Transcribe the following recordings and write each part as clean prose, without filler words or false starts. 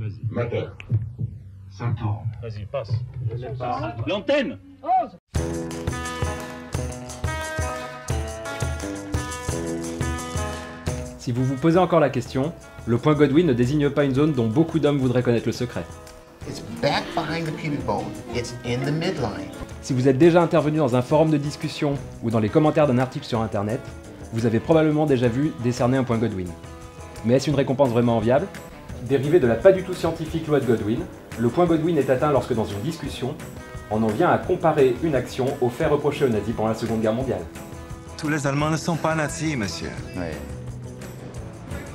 Vas-y. Moteur. Ça tourne. Vas-y, passe. Je n'ai pas. L'antenne. Si vous vous posez encore la question, le point Godwin ne désigne pas une zone dont beaucoup d'hommes voudraient connaître le secret. It's back behind the pubic bone. It's in the midline. Si vous êtes déjà intervenu dans un forum de discussion ou dans les commentaires d'un article sur internet, vous avez probablement déjà vu décerner un point Godwin. Mais est-ce une récompense vraiment enviable? Dérivé de la pas du tout scientifique loi de Godwin, le point Godwin est atteint lorsque dans une discussion, on en vient à comparer une action aux faits reprochés aux nazis pendant la Seconde Guerre mondiale. Tous les Allemands ne sont pas nazis, monsieur. Oui.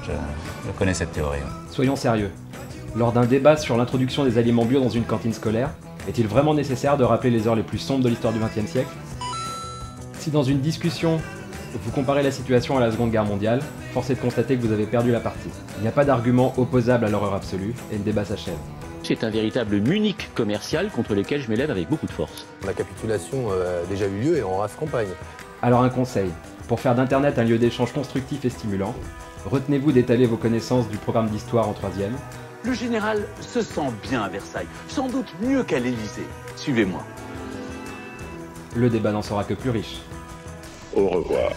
Je connais cette théorie. Soyons sérieux. Lors d'un débat sur l'introduction des aliments bio dans une cantine scolaire, est-il vraiment nécessaire de rappeler les heures les plus sombres de l'histoire du XXe siècle? Si dans une discussion, vous comparez la situation à la Seconde Guerre mondiale, force est de constater que vous avez perdu la partie. Il n'y a pas d'argument opposable à l'horreur absolue, et le débat s'achève. C'est un véritable Munich commercial contre lequel je m'élève avec beaucoup de force. La capitulation a déjà eu lieu et on rase campagne. Alors un conseil, pour faire d'Internet un lieu d'échange constructif et stimulant, retenez-vous d'étaler vos connaissances du programme d'histoire en 3e. Le général se sent bien à Versailles, sans doute mieux qu'à l'Élysée. Suivez-moi. Le débat n'en sera que plus riche. Au revoir.